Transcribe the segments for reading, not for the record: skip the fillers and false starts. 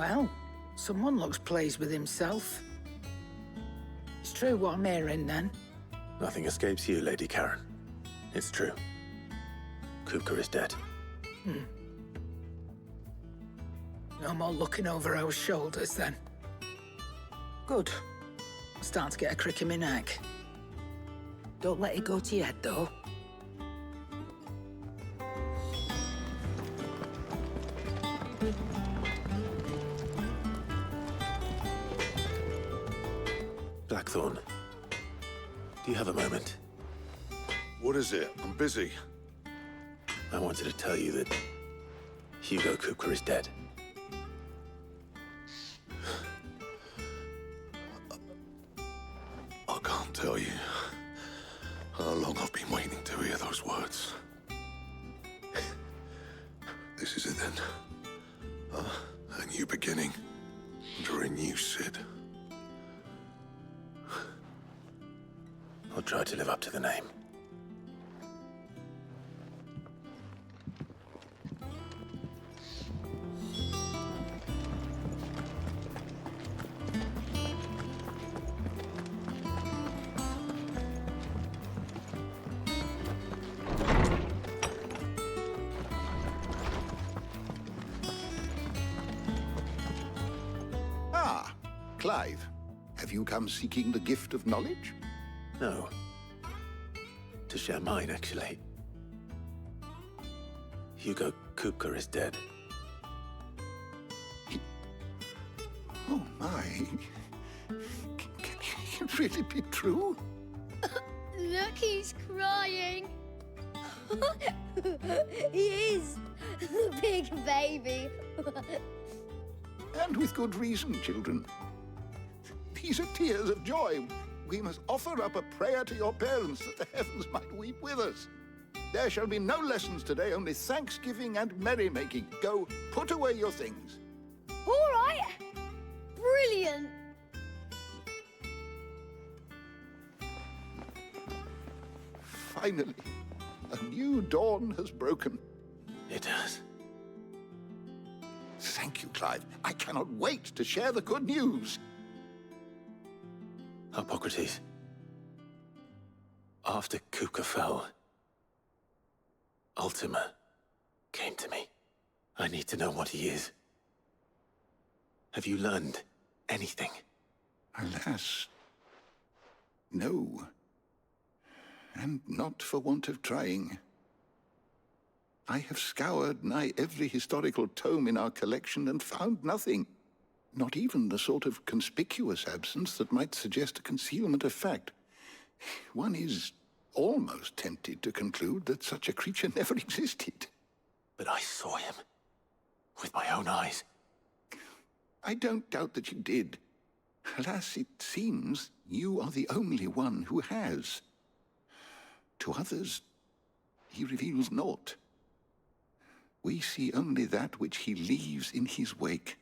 Well, someone looks pleased with himself. It's true what I'm hearing, then. Nothing escapes you, Lady Karen. It's true. Kupka is dead. No more looking over our shoulders, then. Good. I'm starting to get a crick in my neck. Don't let it go to your head, though. Blackthorn, do you have a moment? What is it? I'm busy. I wanted to tell you that Hugo Kupka is dead. I can't tell you how long I've been waiting to hear those words. This is it then. A new beginning under a new Cid. I'll try to live up to the name. Ah, Clive. Have you come seeking the gift of knowledge? No. To share mine, actually. Hugo Kupka is dead. Oh, my. Can it really be true? Look, he's crying. He is. The big baby. And with good reason, children. These are tears of joy. We must offer up a prayer to your parents that the heavens might weep with us. There shall be no lessons today, only thanksgiving and merrymaking. Go, put away your things. All right. Brilliant. Finally, a new dawn has broken. It has. Thank you, Clive. I cannot wait to share the good news. Hippocrates. After Kupka fell, Ultima came to me. I need to know what he is. Have you learned anything? Alas, no. And not for want of trying. I have scoured nigh every historical tome in our collection and found nothing. Not even the sort of conspicuous absence that might suggest a concealment of fact. One is almost tempted to conclude that such a creature never existed. But I saw him. With my own eyes. I don't doubt that you did. Alas, it seems you are the only one who has. To others, he reveals naught. We see only that which he leaves in his wake,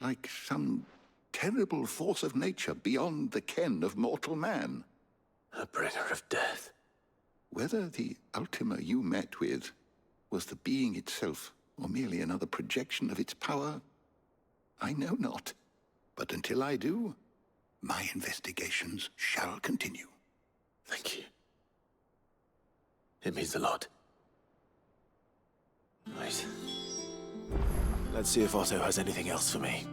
like some terrible force of nature beyond the ken of mortal man. A bringer of death. Whether the Ultima you met with was the being itself, or merely another projection of its power, I know not. But until I do, my investigations shall continue. Thank you. It means a lot. Right. Let's see if Otto has anything else for me.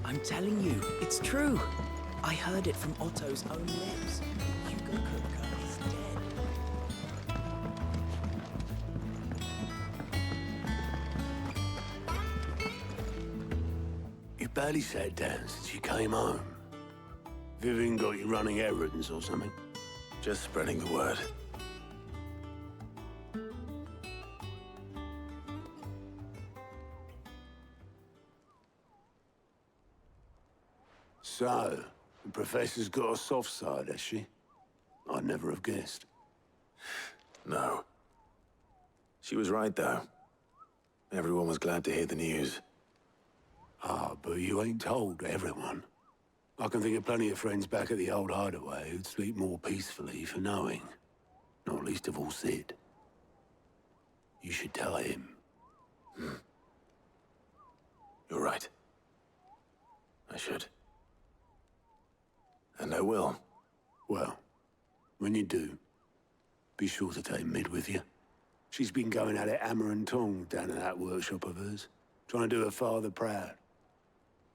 I'm telling you, it's true. I heard it from Otto's own lips. Hugo Kupka is dead. You barely sat down since you came home. Vivian got you running errands or something? Just spreading the word. So, the Professor's got a soft side, has she? I'd never have guessed. No. She was right, though. Everyone was glad to hear the news. Ah, but you ain't told everyone. I can think of plenty of friends back at the old hideaway who'd sleep more peacefully for knowing. Not least of all Sid. You should tell him. You're right. I should. And I will. Well, when you do, be sure to take Mid with you. She's been going at it hammer and tong down in that workshop of hers, trying to do her father proud.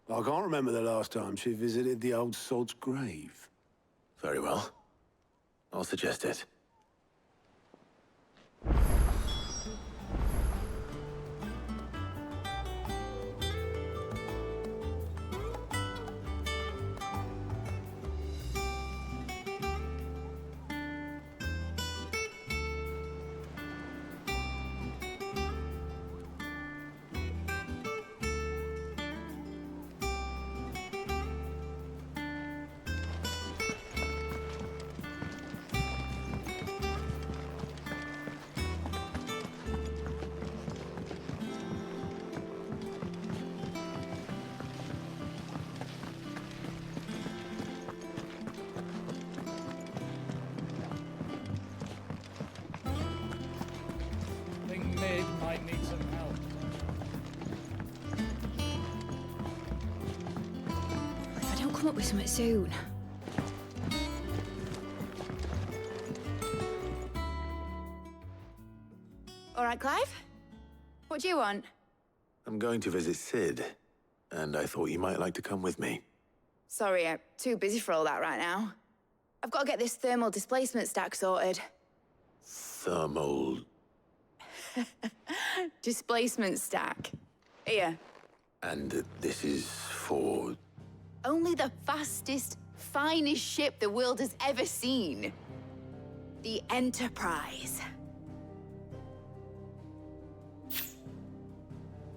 I can't remember the last time she visited the old sod's grave. Very well. I'll suggest it. Mid might need some help. If I don't come up with something soon. All right, Clive? What do you want? I'm going to visit Sid, and I thought you might like to come with me. Sorry, I'm too busy for all that right now. I've got to get this thermal displacement stack sorted. Thermal... Displacement stack. Here. And this is for... Only the fastest, finest ship the world has ever seen. The Enterprise.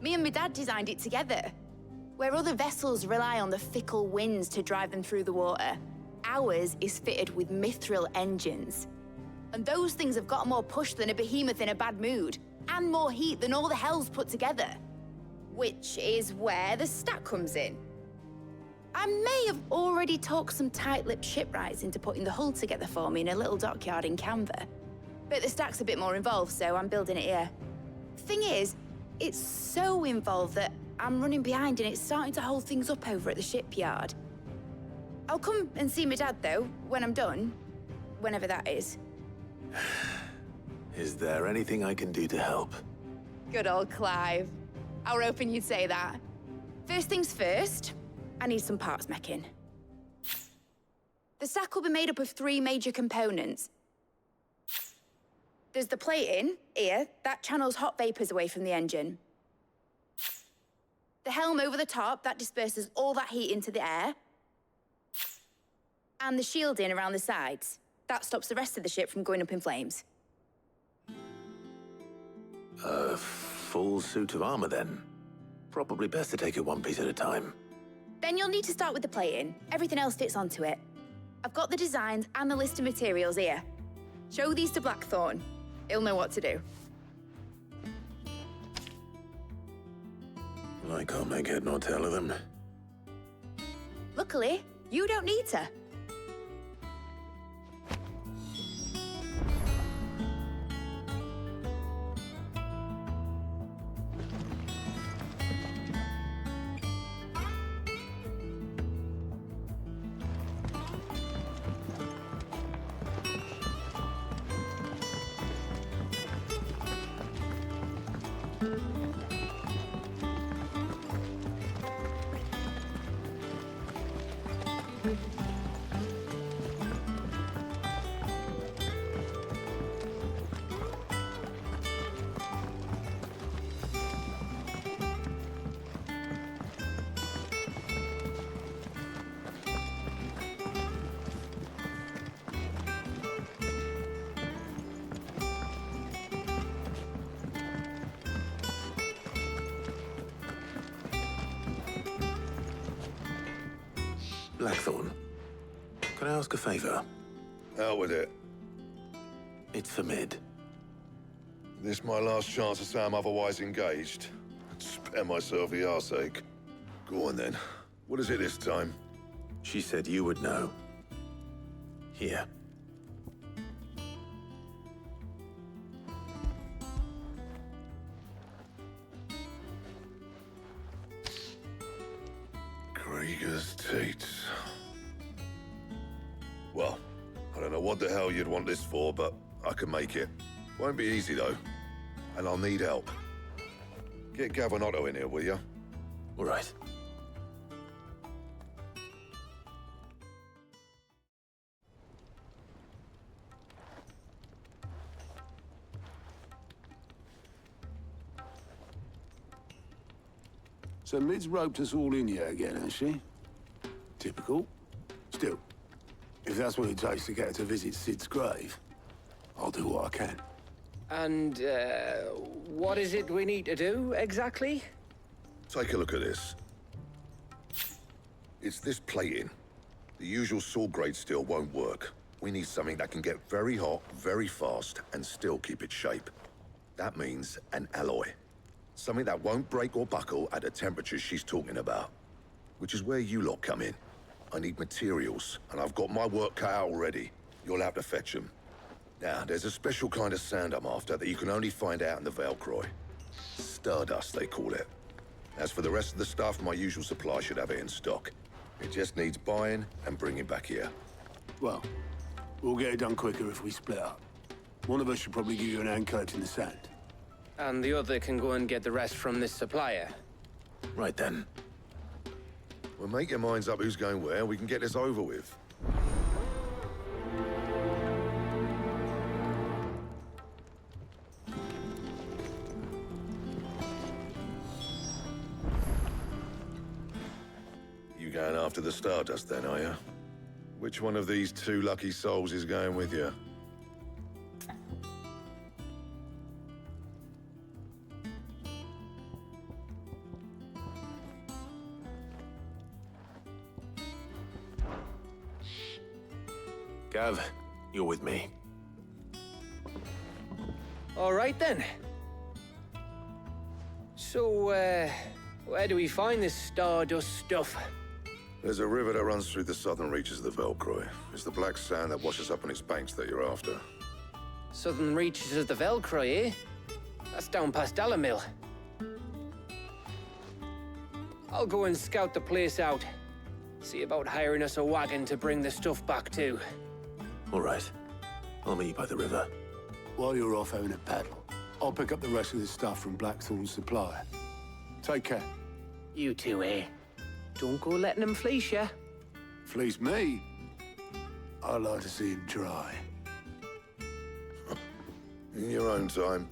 Me and my dad designed it together. Where other vessels rely on the fickle winds to drive them through the water, ours is fitted with mithril engines. And those things have got more push than a behemoth in a bad mood, and more heat than all the hells put together. Which is where the stack comes in. I may have already talked some tight-lipped shipwrights into putting the hull together for me in a little dockyard in Canva. But the stack's a bit more involved, so I'm building it here. Thing is, it's so involved that I'm running behind and it's starting to hold things up over at the shipyard. I'll come and see my dad, though, when I'm done. Whenever that is. Is there anything I can do to help? Good old Clive. I were hoping you'd say that. First things first, I need some parts meching. The stack will be made up of 3 major components. There's the plating, here, that channels hot vapors away from the engine. The helm over the top, that disperses all that heat into the air. And the shielding around the sides. That stops the rest of the ship from going up in flames. A full suit of armor, then. Probably best to take it one piece at a time. Then you'll need to start with the plating. Everything else fits onto it. I've got the designs and the list of materials here. Show these to Blackthorn. He'll know what to do. I can't make head nor tail of them. Luckily, you don't need to. Blackthorn, can I ask a favor? Out with it. It's for Mid. This my last chance to say I'm otherwise engaged? Spare myself the arseache. Go on then. What is it this time? She said you would know. Here. Krieger's teats. Well, I don't know what the hell you'd want this for, but I can make it. Won't be easy, though. And I'll need help. Get Gavin in here, will you? All right. So Mid's roped us all in here again, has she? Typical. Still, if that's what it takes to get her to visit Sid's grave, I'll do what I can. And, what is it we need to do, exactly? Take a look at this. It's this plating. The usual sword grade steel won't work. We need something that can get very hot, very fast, and still keep its shape. That means an alloy. Something that won't break or buckle at the temperatures she's talking about. Which is where you lot come in. I need materials, and I've got my work cut out already. You'll have to fetch them. Now, there's a special kind of sand I'm after that you can only find out in the Valcroy. Stardust, they call it. As for the rest of the stuff, my usual supply should have it in stock. It just needs buying and bringing back here. Well, we'll get it done quicker if we split up. One of us should probably give you an hand coat in the sand. And the other can go and get the rest from this supplier. Right then. Well, make your minds up who's going where, we can get this over with. You going after the Stardust then, are you? Which one of these two lucky souls is going with you? Gav, you're with me. All right, then. So, where do we find this Stardust stuff? There's a river that runs through the southern reaches of the Velcroy. It's the black sand that washes up on its banks that you're after. Southern reaches of the Velcroy, eh? That's down past Dalamil. I'll go and scout the place out. See about hiring us a wagon to bring the stuff back to. All right. I'll meet you by the river. While you're off having a paddle, I'll pick up the rest of the stuff from Blackthorn's supplier. Take care. You two, eh? Don't go letting them fleece ya. Fleece me? I'd like to see him try. In your own time.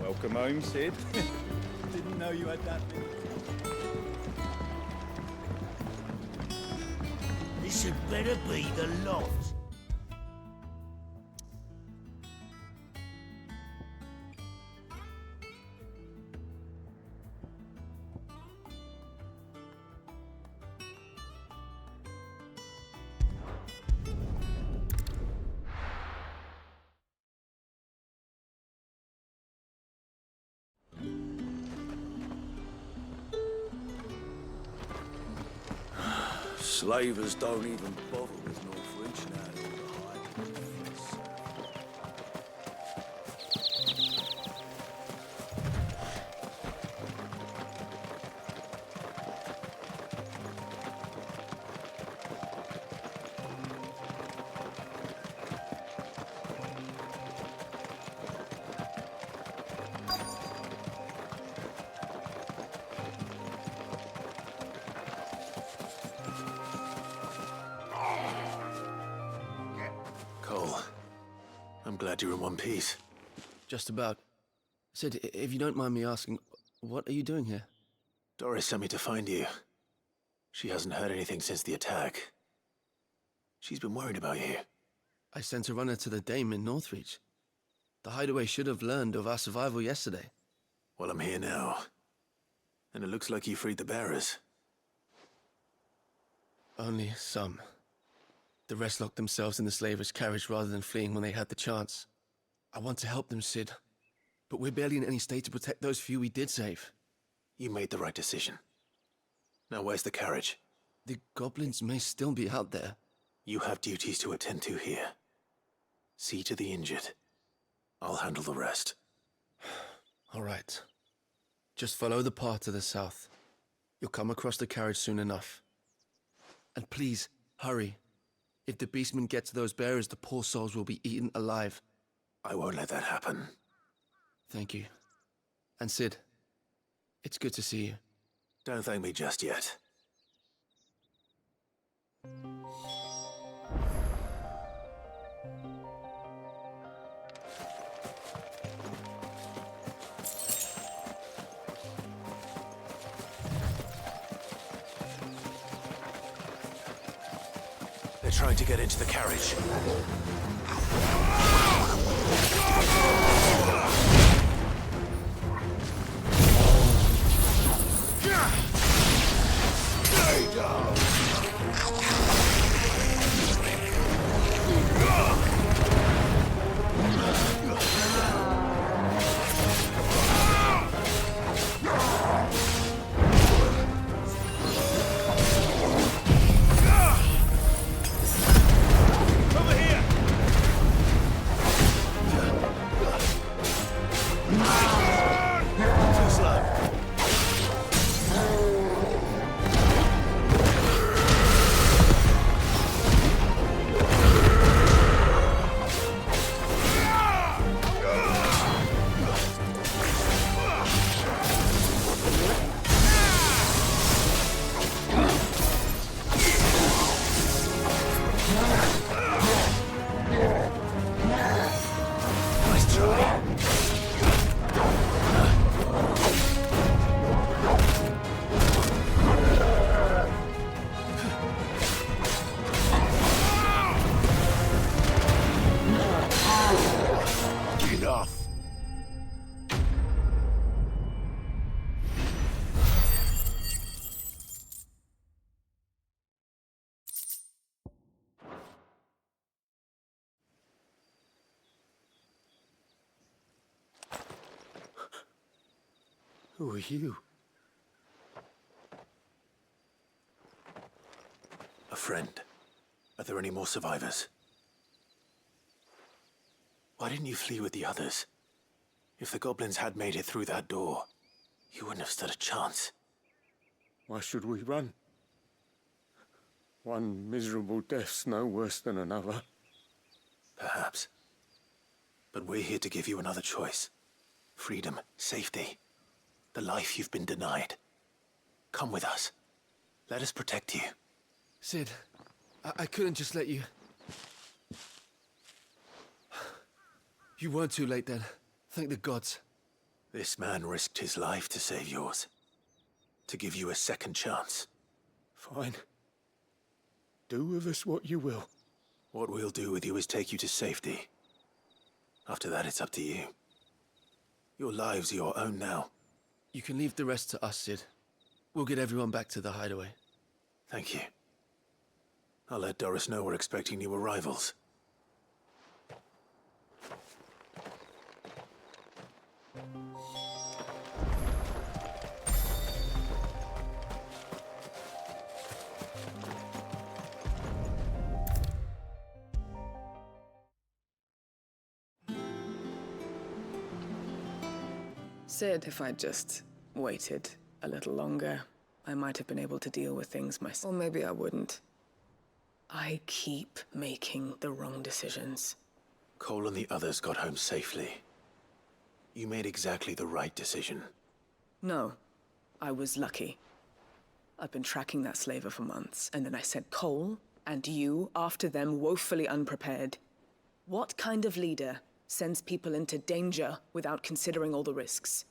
Welcome home, Sid. Didn't know you had that many. This had better be the lot. Slavers don't even bother with Northridge now they're all the Cole, I'm glad you're in one piece. Just about. Sid, if you don't mind me asking, what are you doing here? Doris sent me to find you. She hasn't heard anything since the attack. She's been worried about you. I sent a runner to the Dame in Northreach. The Hideaway should have learned of our survival yesterday. Well, I'm here now. And it looks like you freed the bearers. Only some. The rest locked themselves in the slaver's carriage rather than fleeing when they had the chance. I want to help them, Sid. But we're barely in any state to protect those few we did save. You made the right decision. Now where's the carriage? The goblins may still be out there. You have duties to attend to here. See to the injured. I'll handle the rest. All right. Just follow the path to the south. You'll come across the carriage soon enough. And please, hurry. If the beastmen get to those bearers, the poor souls will be eaten alive. I won't let that happen. Thank you. And Sid, it's good to see you. Don't thank me just yet. They're trying to get into the carriage. Stay down! Who are you? A friend. Are there any more survivors? Why didn't you flee with the others? If the goblins had made it through that door, you wouldn't have stood a chance. Why should we run? One miserable death's no worse than another. Perhaps. But we're here to give you another choice. Freedom, safety. The life you've been denied. Come with us. Let us protect you. Sid, I couldn't just let you... You weren't too late then. Thank the gods. This man risked his life to save yours. To give you a second chance. Fine. Do with us what you will. What we'll do with you is take you to safety. After that, it's up to you. Your lives are your own now. You can leave the rest to us, Sid. We'll get everyone back to the hideaway. Thank you. I'll let Doris know we're expecting new arrivals. Sid, if I'd just waited a little longer, I might have been able to deal with things myself. Or maybe I wouldn't. I keep making the wrong decisions. Cole and the others got home safely. You made exactly the right decision. No, I was lucky. I've been tracking that slaver for months, and then I sent Cole and you after them woefully unprepared. What kind of leader sends people into danger without considering all the risks.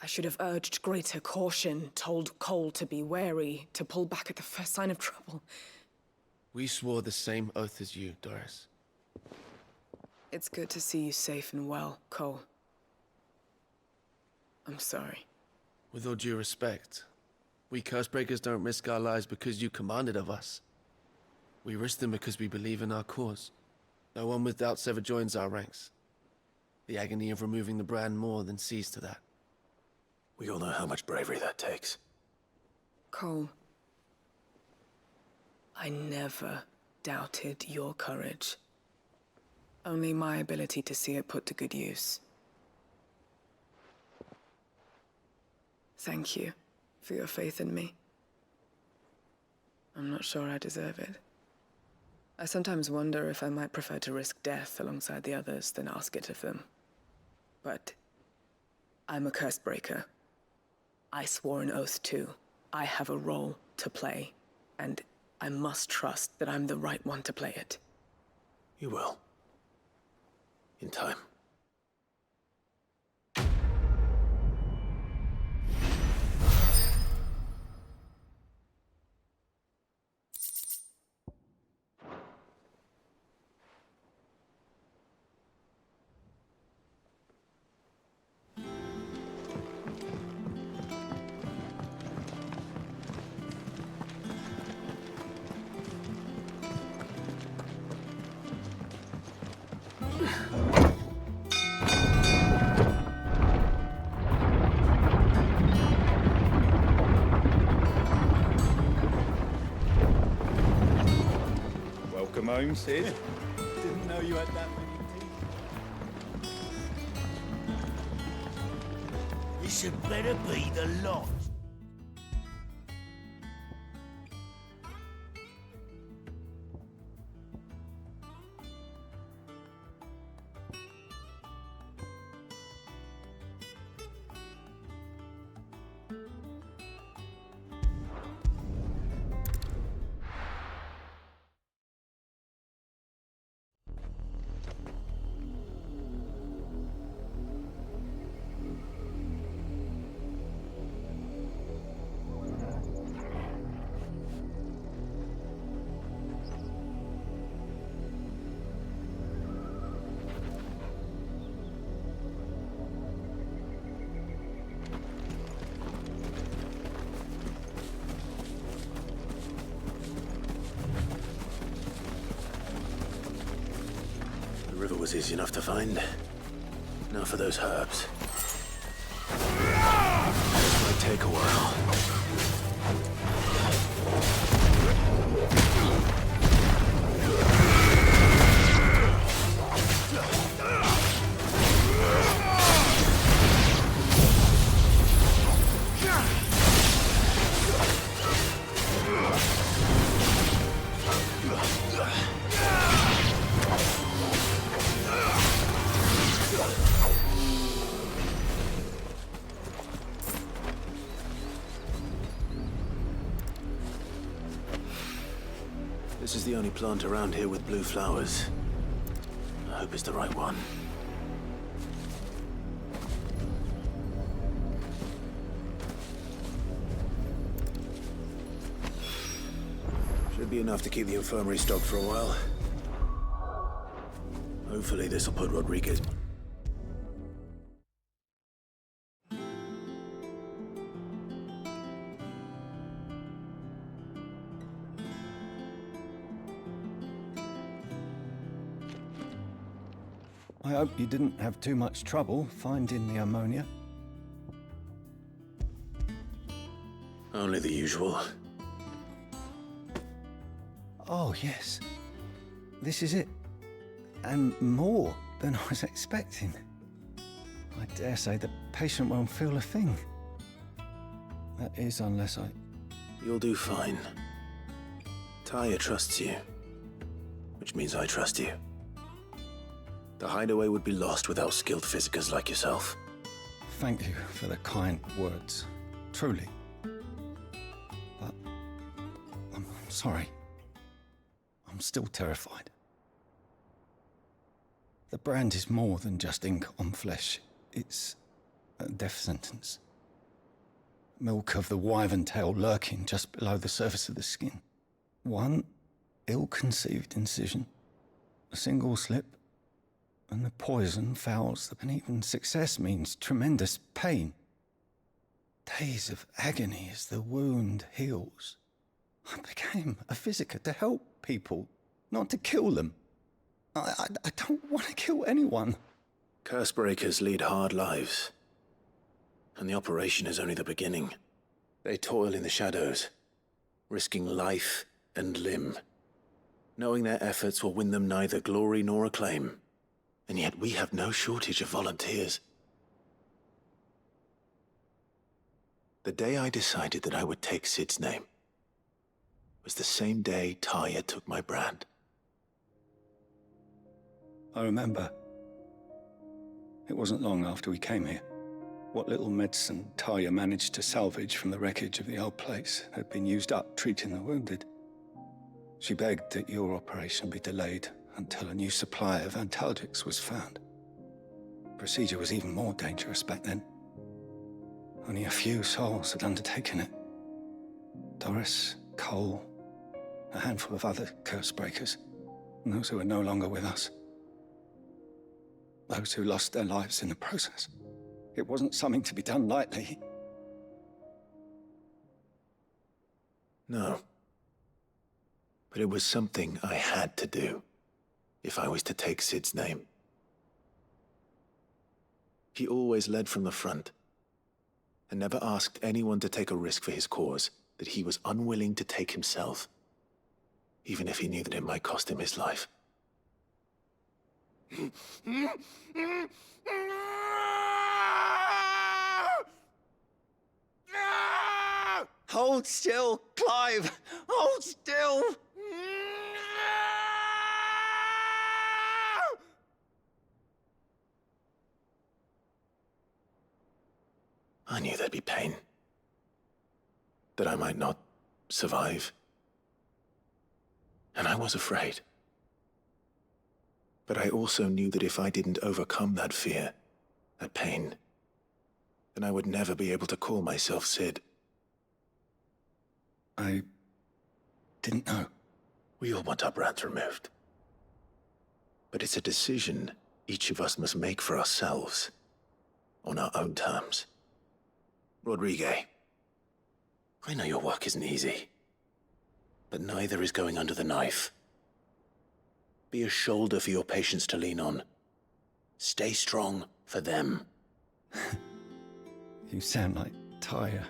I should have urged greater caution, told Cole to be wary, to pull back at the first sign of trouble. We swore the same oath as you, Doris. It's good to see you safe and well, Cole. I'm sorry. With all due respect, we Cursebreakers don't risk our lives because you commanded of us. We risk them because we believe in our cause. No one with doubts ever joins our ranks. The agony of removing the brand more than sees to that. We all know how much bravery that takes. Cole, I never doubted your courage. Only my ability to see it put to good use. Thank you for your faith in me. I'm not sure I deserve it. I sometimes wonder if I might prefer to risk death alongside the others than ask it of them. But I'm a Cursebreaker. I swore an oath too. I have a role to play, and I must trust that I'm the right one to play it. You will. In time. Welcome home, Sid. Didn't know you had that many teeth. This had better be the lot. The river was easy enough to find. Now for those herbs. This might take a while. This is the only plant around here with blue flowers. I hope it's the right one. Should be enough to keep the infirmary stocked for a while. Hopefully this'll put Rodriguez... I hope you didn't have too much trouble finding the ammonia. Only the usual. Oh, yes. This is it. And more than I was expecting. I dare say the patient won't feel a thing. That is, unless I... You'll do fine. Tyre trusts you. Which means I trust you. The hideaway would be lost without skilled physicers like yourself. Thank you for the kind words. Truly. But... I'm sorry. I'm still terrified. The brand is more than just ink on flesh. It's a death sentence. Milk of the wyvern tail lurking just below the surface of the skin. One ill-conceived incision, a single slip, and the poison fouls, and even success means tremendous pain. Days of agony as the wound heals. I became a physiker to help people, not to kill them. I don't want to kill anyone. Cursebreakers lead hard lives. And the operation is only the beginning. They toil in the shadows, risking life and limb, knowing their efforts will win them neither glory nor acclaim. And yet we have no shortage of volunteers. The day I decided that I would take Sid's name was the same day Taya took my brand. I remember. It wasn't long after we came here. What little medicine Taya managed to salvage from the wreckage of the old place had been used up treating the wounded. She begged that your operation be delayed until a new supply of antalgics was found. Procedure was even more dangerous back then. Only a few souls had undertaken it. Doris, Cole, a handful of other Cursebreakers, and those who are no longer with us. Those who lost their lives in the process. It wasn't something to be done lightly. No. But it was something I had to do, if I was to take Sid's name. He always led from the front, and never asked anyone to take a risk for his cause that he was unwilling to take himself, even if he knew that it might cost him his life. Hold still, Clive! Hold still! I knew there'd be pain. That I might not survive. And I was afraid. But I also knew that if I didn't overcome that fear, that pain, then I would never be able to call myself Sid. I didn't know. We all want our brands removed. But it's a decision each of us must make for ourselves, on our own terms. Rodrigue, I know your work isn't easy, but neither is going under the knife. Be a shoulder for your patients to lean on. Stay strong for them. You sound like Taya.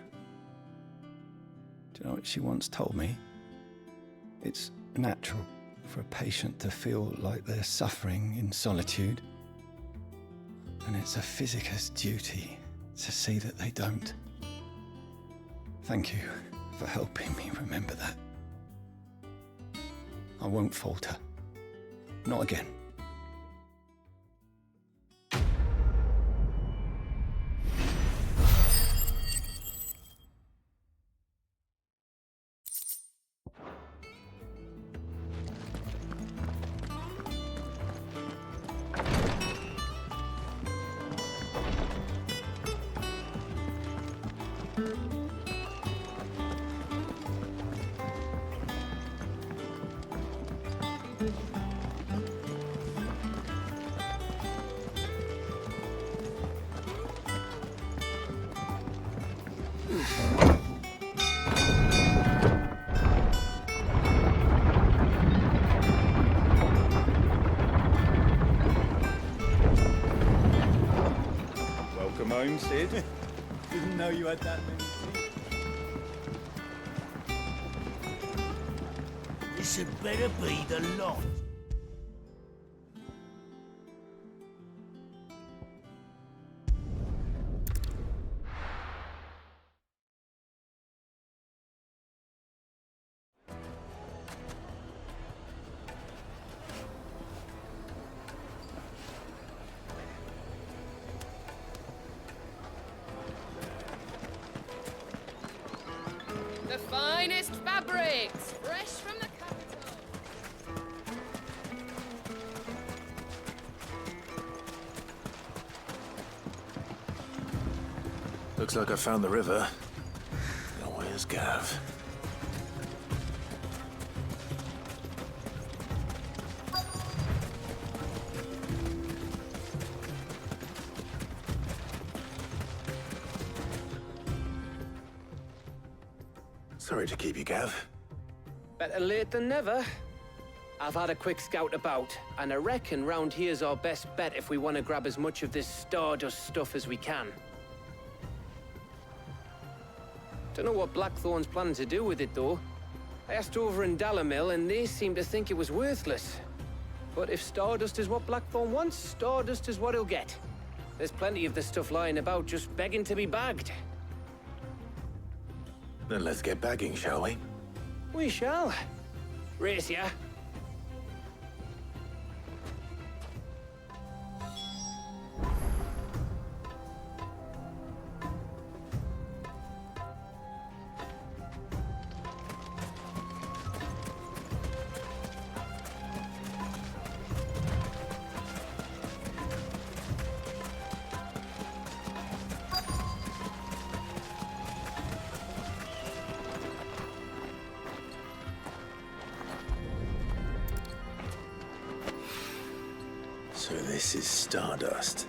Do you know what she once told me? It's natural for a patient to feel like they're suffering in solitude. And it's a physiker's duty to see that they don't. Thank you for helping me remember that. I won't falter. Not again. Welcome home, Sid. Didn't know you had that many teeth. This had better be the lot. The finest fabrics, fresh from the capital. Looks like I found the river. Now where's Gav? Sorry to keep you, Gav. Better late than never. I've had a quick scout about, and I reckon round here's our best bet if we want to grab as much of this Stardust stuff as we can. Don't know what Blackthorn's planning to do with it, though. I asked over in Dalamil, and they seem to think it was worthless. But if Stardust is what Blackthorn wants, Stardust is what he'll get. There's plenty of this stuff lying about, just begging to be bagged. Then let's get bagging, shall we? We shall. Race ya. So this is Stardust.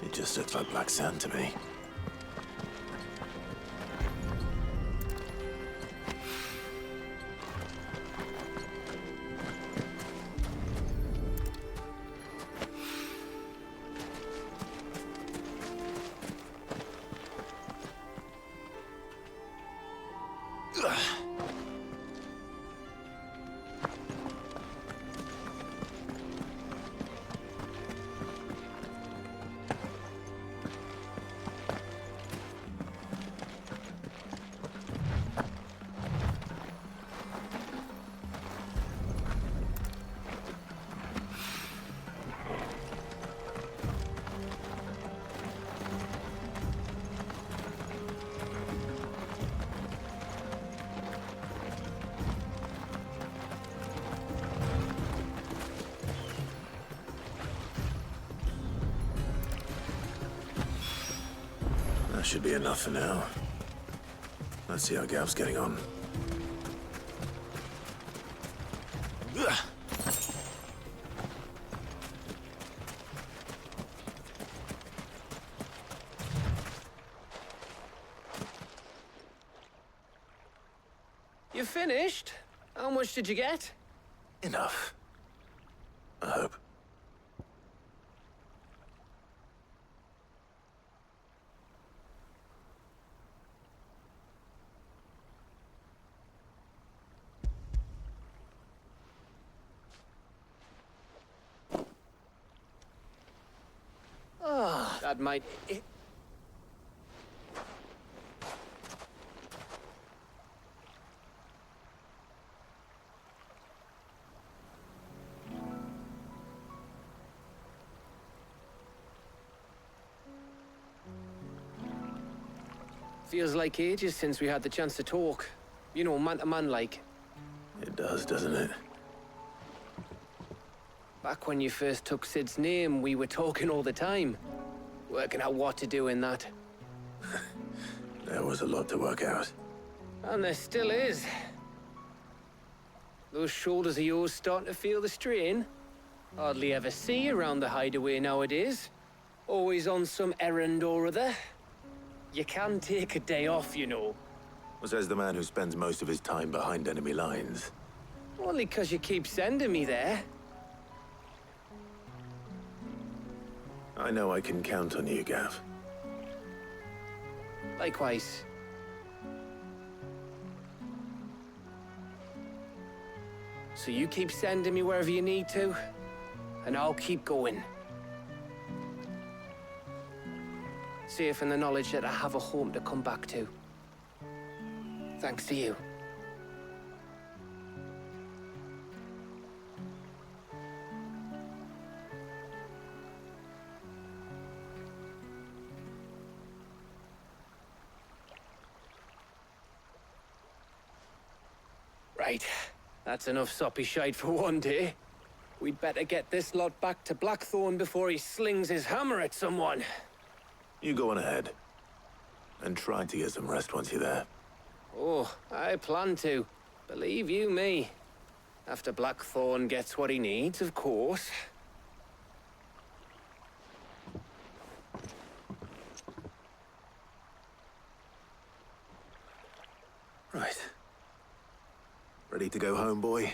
It just looks like black sand to me. That should be enough for now. Let's see how Gav's getting on. You finished? How much did you get? Enough. I hope. Oh, that might... Feels like ages since we had the chance to talk. You know, man to man like. It does, doesn't it? Back when you first took Sid's name, we were talking all the time. Working out what to do in that. There was a lot to work out. And there still is. Those shoulders of yours starting to feel the strain. Hardly ever see you around the hideaway nowadays. Always on some errand or other. You can take a day off, you know. Says the man who spends most of his time behind enemy lines. Only 'cause you keep sending me there. I know I can count on you, Gav. Likewise. So you keep sending me wherever you need to, and I'll keep going. Safe in the knowledge that I have a home to come back to. Thanks to you. Right. That's enough soppy shite for one day. We'd better get this lot back to Blackthorn before he slings his hammer at someone. You go on ahead. And try to get some rest once you're there. Oh, I plan to. Believe you me. After Blackthorn gets what he needs, of course. Right. Ready to go home, boy?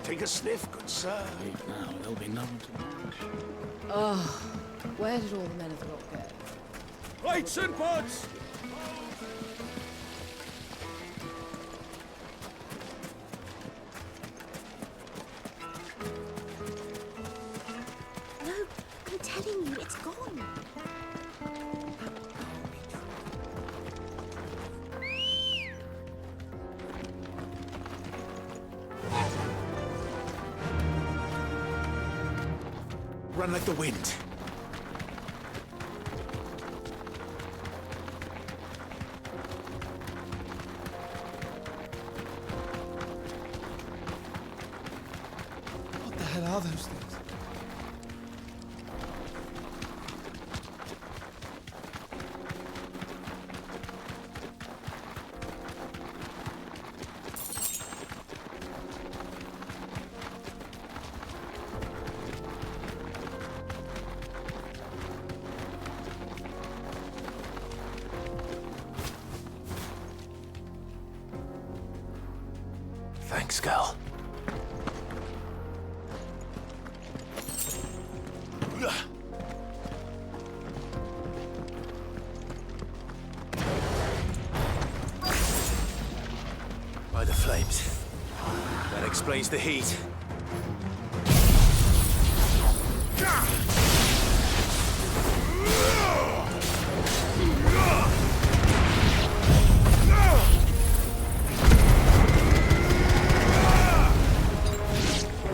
Take a sniff, good sir. Wait now, there'll be none to watch. Oh, where did all the men of the rock go? Lights and pods! No, I'm telling you, it's gone. Run like the wind. What the hell are those things? Thanks, Gal. By the flames. That explains the heat.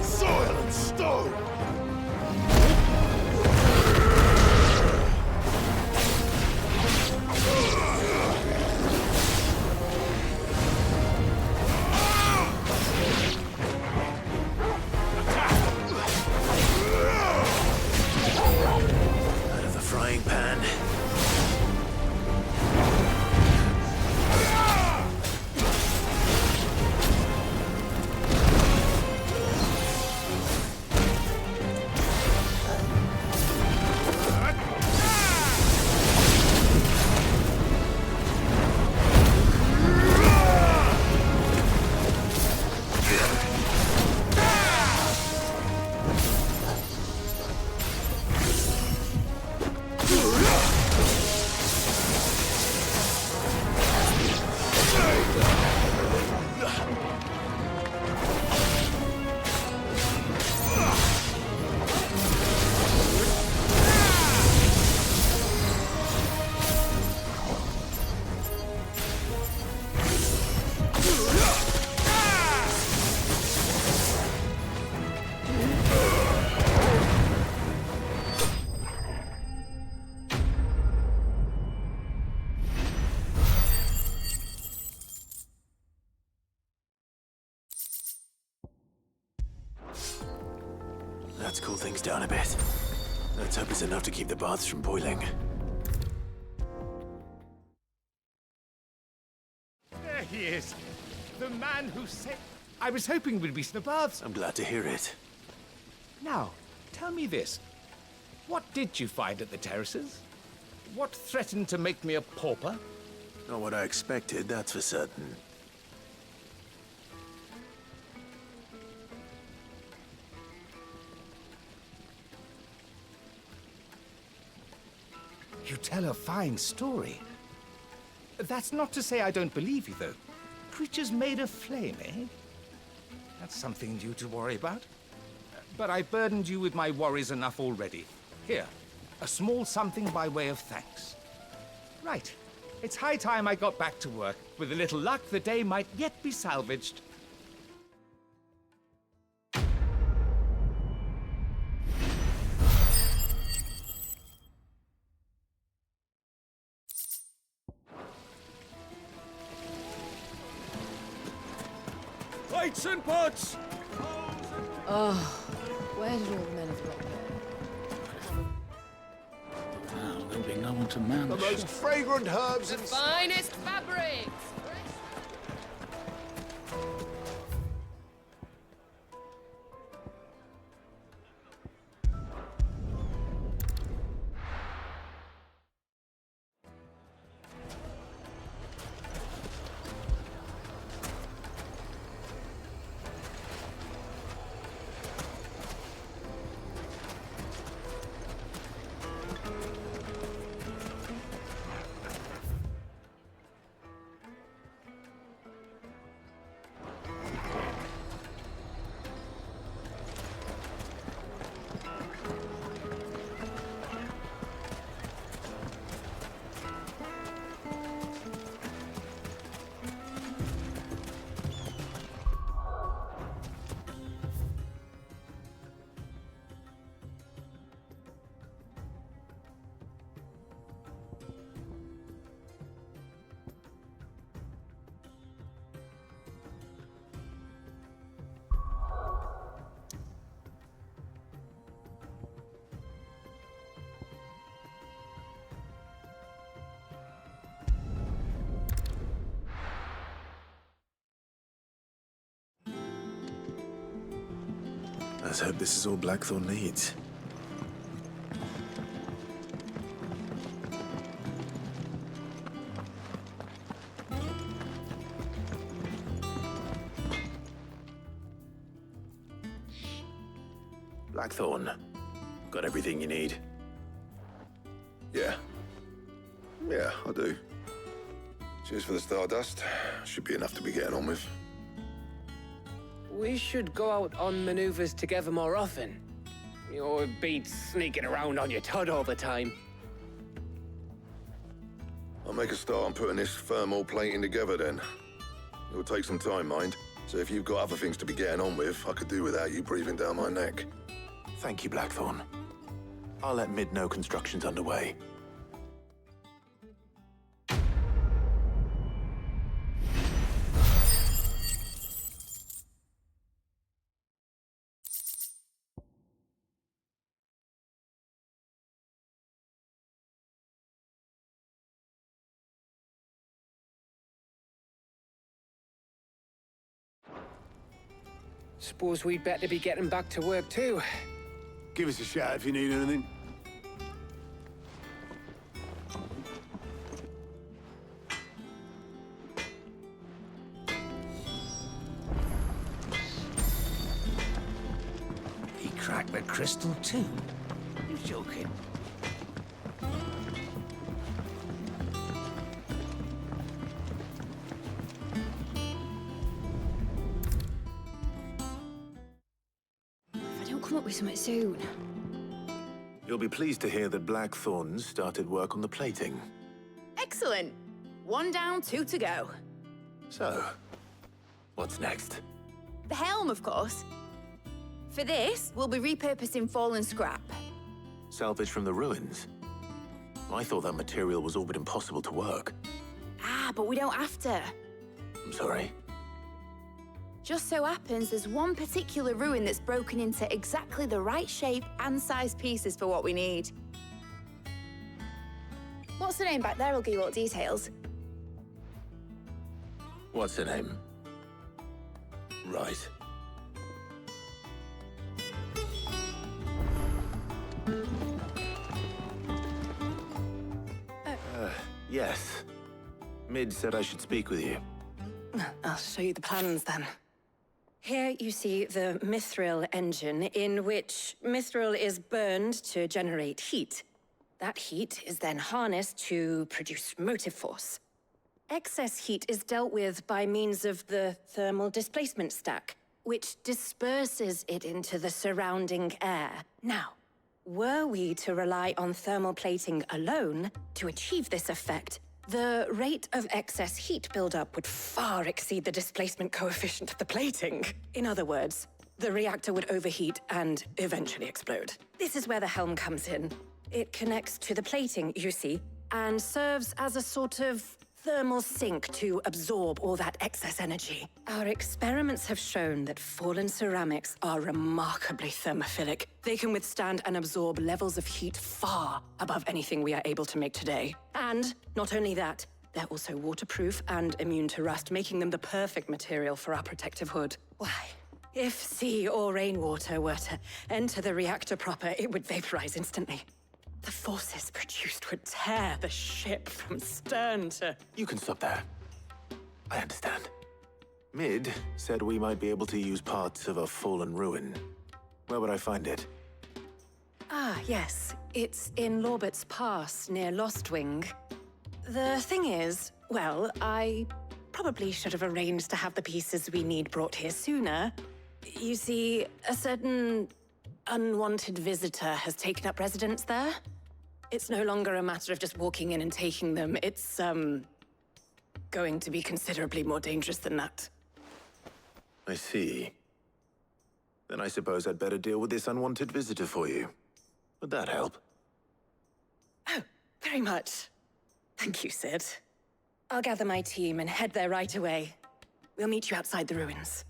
Soil and stone! Out of the frying pan. Let's cool things down a bit. Let's hope it's enough to keep the baths from boiling. There he is. The man who said... I was hoping we'd be in the baths. I'm glad to hear it. Now, tell me this. What did you find at the terraces? What threatened to make me a pauper? Not what I expected, that's for certain. You tell a fine story. That's not to say I don't believe you, though. Creatures made of flame, eh? That's something new to worry about. but I've burdened you with my worries enough already. Here, a small something by way of thanks. Right. It's high time I got back to work. With a little luck, the day might yet be salvaged. Plates and pots! Oh, where did all the men have got there? Now there'll be no one to man The most fragrant herbs and... Finest fabrics! Let's hope this is all Blackthorn needs. Blackthorn, got everything you need? Yeah. Yeah, I do. Cheers for the stardust. Should be enough to be getting on with. We should go out on maneuvers together more often. You'll be sneaking around on your Todd all the time. I'll make a start on putting this thermal plating together then. It'll take some time, mind. So if you've got other things to be getting on with, I could do without you breathing down my neck. Thank you, Blackthorn. I'll let Mid know construction's underway. Suppose we'd better be getting back to work too. Give us a shout if you need anything. He cracked the crystal too? You joking? Come up with something soon. You'll be pleased to hear that Blackthorn started work on the plating. Excellent. 1 down, 2 to go. So, what's next? The helm, of course. For this, we'll be repurposing fallen scrap. Salvage from the ruins? I thought that material was all but impossible to work. Ah, but we don't have to. I'm sorry. Just so happens there's one particular ruin that's broken into exactly the right shape and size pieces for what we need. What's the name back there? I'll give you all the details. What's her name? Right. Yes. Mid said I should speak with you. I'll show you the plans then. Here you see the mithril engine, in which mithril is burned to generate heat. That heat is then harnessed to produce motive force. Excess heat is dealt with by means of the thermal displacement stack, which disperses it into the surrounding air. Now, were we to rely on thermal plating alone to achieve this effect, the rate of excess heat buildup would far exceed the displacement coefficient of the plating. In other words, the reactor would overheat and eventually explode. This is where the helm comes in. It connects to the plating, you see, and serves as a sort of thermal sink to absorb all that excess energy. Our experiments have shown that fallen ceramics are remarkably thermophilic. They can withstand and absorb levels of heat far above anything we are able to make today. And not only that, they're also waterproof and immune to rust, making them the perfect material for our protective hood. Why? If sea or rainwater were to enter the reactor proper, it would vaporize instantly. The forces produced would tear the ship from stern to... You can stop there. I understand. Mid said we might be able to use parts of a fallen ruin. Where would I find it? Ah, yes. It's in Lorbert's Pass, near Lostwing. The thing is, well, I probably should have arranged to have the pieces we need brought here sooner. You see, a certain unwanted visitor has taken up residence there. It's no longer a matter of just walking in and taking them. It's, going to be considerably more dangerous than that. I see. Then I suppose I'd better deal with this unwanted visitor for you. Would that help? Oh, very much. Thank you, Sid. I'll gather my team and head there right away. We'll meet you outside the ruins.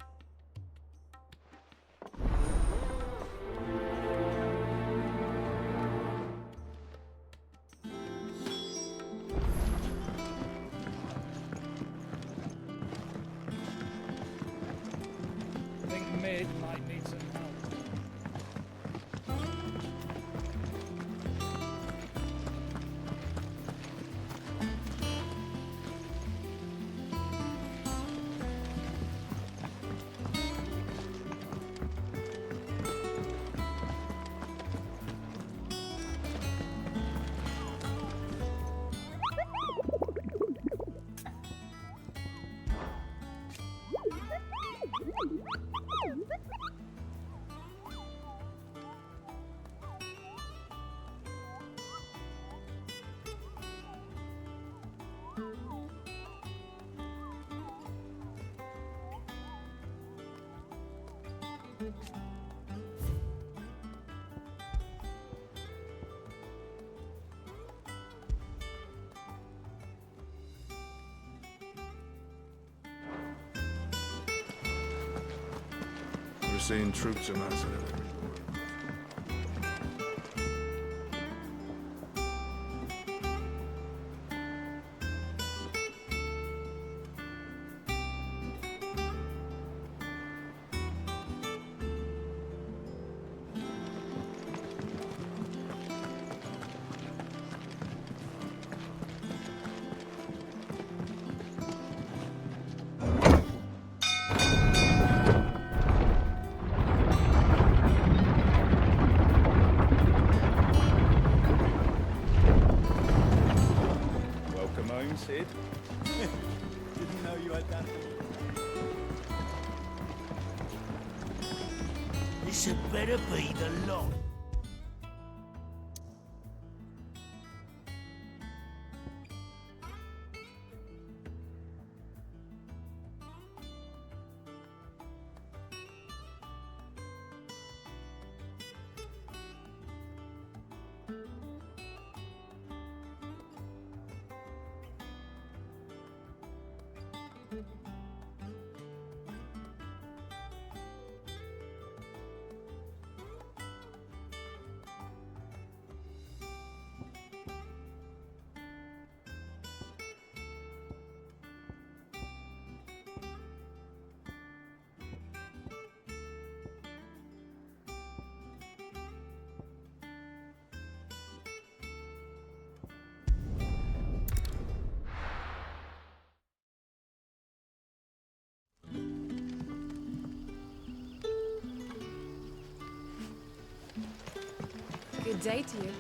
I think Mid might need some help. We're seeing troops amassing everywhere. Welcome home, Sid. Didn't know you had that. This had better be the lot. Good day to you.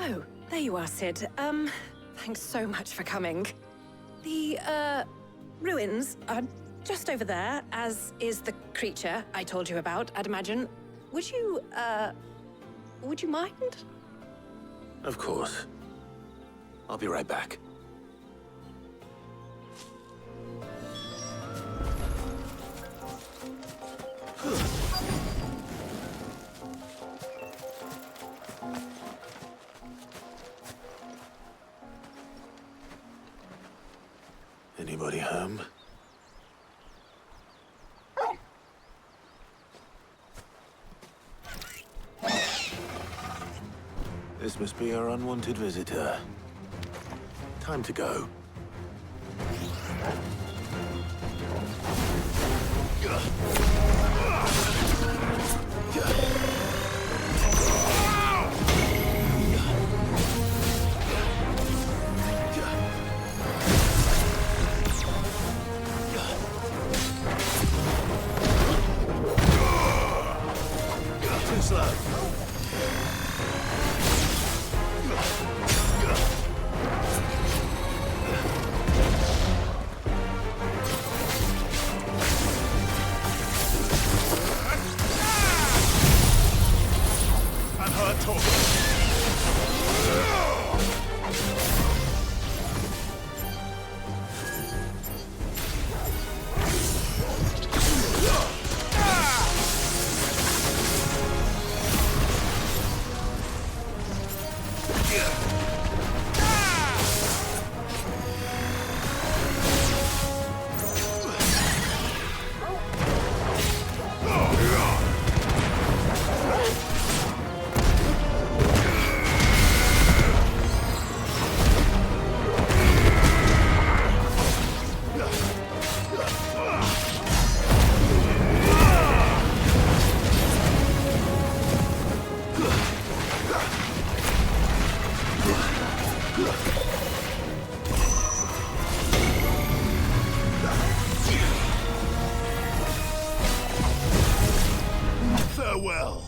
Oh, there you are, Sid. Thanks so much for coming. The, ruins are just over there, as is the creature I told you about, I'd imagine. Would you mind? Of course. I'll be right back. Anybody home? This must be our unwanted visitor. Time to go. Too slow. Farewell.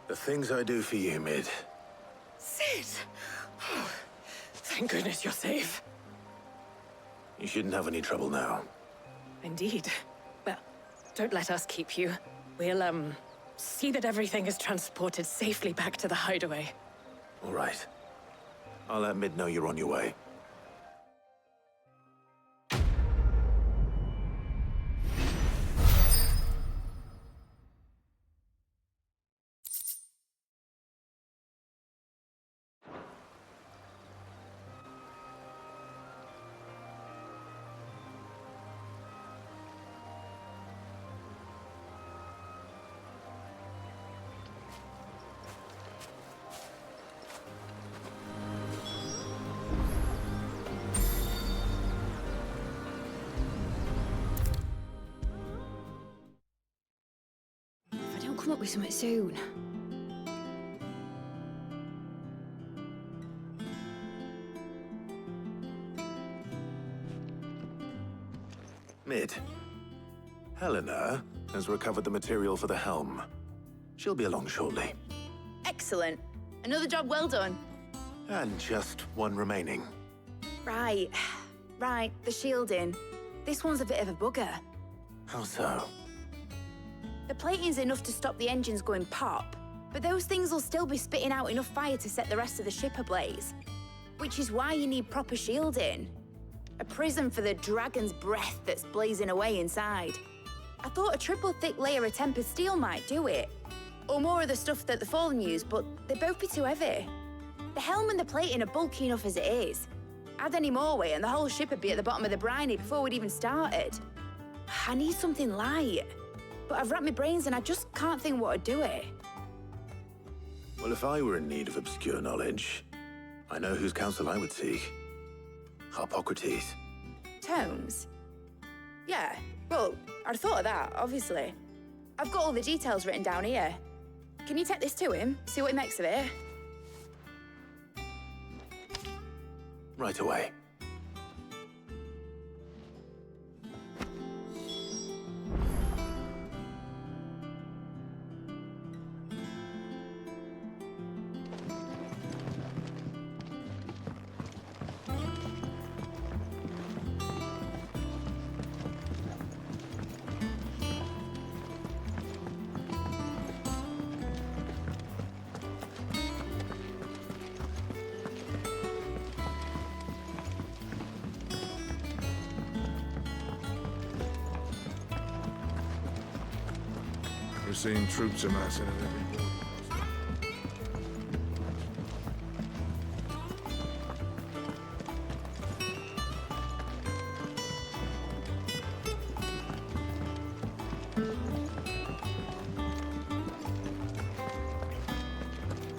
The things I do for you, Mid. Sid! Oh, thank goodness you're safe. You shouldn't have any trouble now. Indeed. Well, don't let us keep you. We'll, see that everything is transported safely back to the hideaway. All right. I'll let Mid know you're on your way. come up with something soon. Mid. Helena has recovered the material for the helm. She'll be along shortly. Excellent. Another job well done. And just one remaining. Right. Right, the shielding. This one's a bit of a bugger. How so? The plating's enough to stop the engines going pop, but those things will still be spitting out enough fire to set the rest of the ship ablaze. Which is why you need proper shielding. A prison for the dragon's breath that's blazing away inside. I thought a triple thick layer of tempered steel might do it. Or more of the stuff that the Fallen use, but they'd both be too heavy. The helm and the plating are bulky enough as it is. Add any more weight and the whole ship would be at the bottom of the briny before we'd even started. I need something light. But I've racked my brains and I just can't think what would do it. Well, if I were in need of obscure knowledge, I know whose counsel I would seek. Harpocrates. Tomes? Yeah, well, I'd thought of that, obviously. I've got all the details written down here. Can you take this to him, see what he makes of it? Right away. We're seeing troops amassing at every port.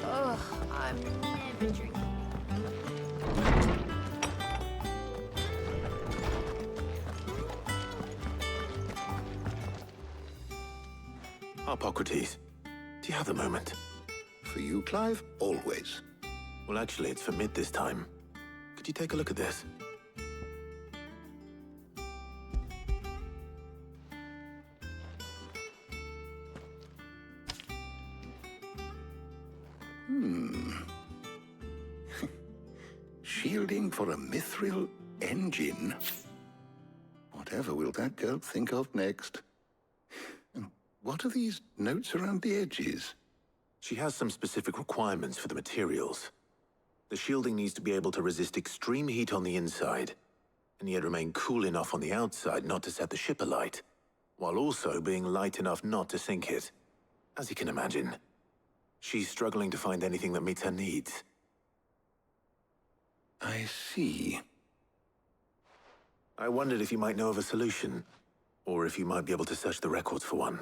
Ugh, I'm never drinking. Harpocrates, do you have a moment? For you, Clive, always. Well, actually, it's for Mid this time. Could you take a look at this? Shielding for a mithril engine? Whatever will that girl think of next? And what are these notes around the edges? She has some specific requirements for the materials. The shielding needs to be able to resist extreme heat on the inside, and yet remain cool enough on the outside not to set the ship alight, while also being light enough not to sink it. As you can imagine, she's struggling to find anything that meets her needs. I see. I wondered if you might know of a solution, or if you might be able to search the records for one.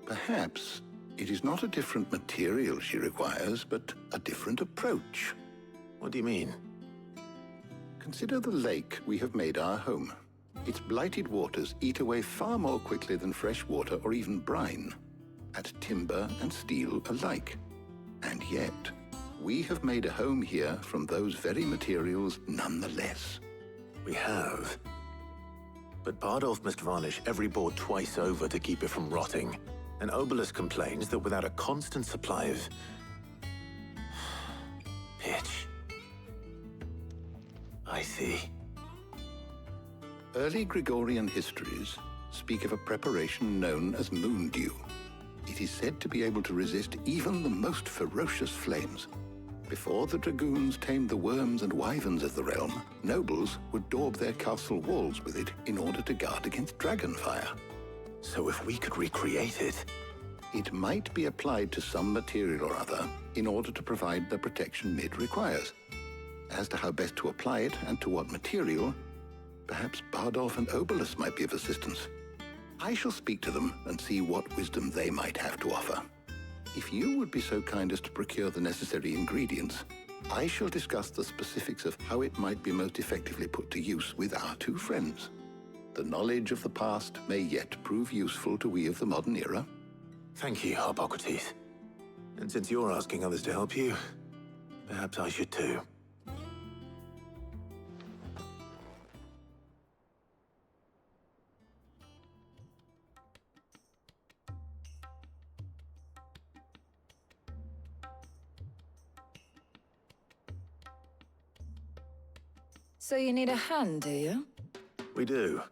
Perhaps it is not a different material she requires, but a different approach. What do you mean? Consider the lake we have made our home. Its blighted waters eat away far more quickly than fresh water or even brine, at timber and steel alike. And yet, we have made a home here from those very materials nonetheless. We have. But Bardolph must varnish every board twice over to keep it from rotting. And Obelisk complains that without a constant supply of pitch. I see. Early Gregorian histories speak of a preparation known as moon dew. It is said to be able to resist even the most ferocious flames. Before the dragoons tamed the worms and wyverns of the realm, nobles would daub their castle walls with it in order to guard against dragon fire. So if we could recreate it... It might be applied to some material or other in order to provide the protection Mid requires. As to how best to apply it and to what material, perhaps Bardolph and Obelisk might be of assistance. I shall speak to them and see what wisdom they might have to offer. If you would be so kind as to procure the necessary ingredients, I shall discuss the specifics of how it might be most effectively put to use with our two friends. The knowledge of the past may yet prove useful to we of the modern era. Thank you, Hippocrates. And since you're asking others to help you, perhaps I should too. So you need a hand, do you? We do.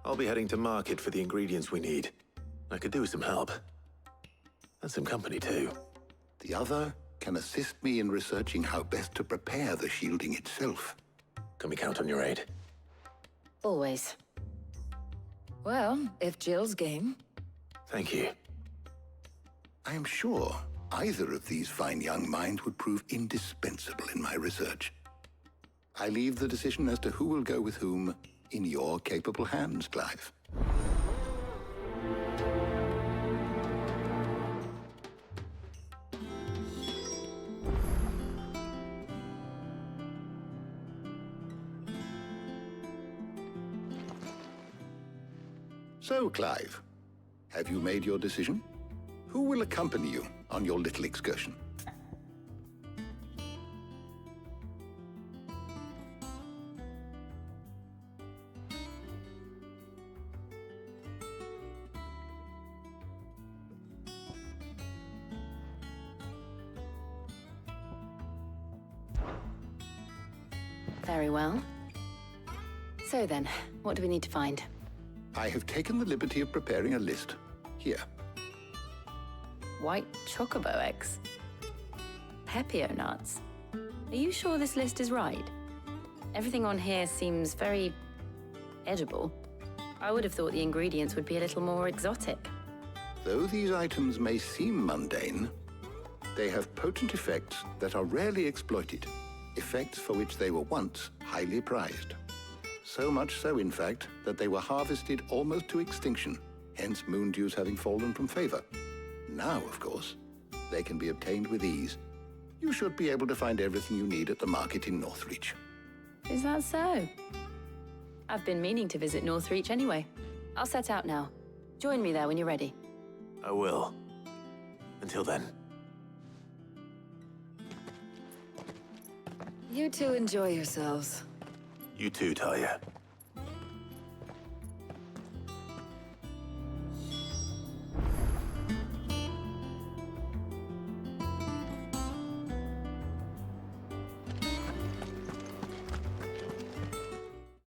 I'll be heading to market for the ingredients we need. I could do with some help. And some company, too. The other can assist me in researching how best to prepare the shielding itself. Can we count on your aid? Always. Well, if Jill's game. Thank you. I am sure either of these fine young minds would prove indispensable in my research. I leave the decision as to who will go with whom in your capable hands, Clive. So, Clive, have you made your decision? Who will accompany you on your little excursion? Very well. So then, what do we need to find? I have taken the liberty of preparing a list. Here. White chocobo eggs. Pepio nuts. Are you sure this list is right? Everything on here seems very edible. I would have thought the ingredients would be a little more exotic. Though these items may seem mundane, they have potent effects that are rarely exploited. Effects for which they were once highly prized. So much so, in fact, that they were harvested almost to extinction, hence moon dews having fallen from favor. Now, of course, they can be obtained with ease. You should be able to find everything you need at the market in Northreach. Is that so? I've been meaning to visit Northreach anyway. I'll set out now. Join me there when you're ready. I will. Until then. You two enjoy yourselves. You too, Talia.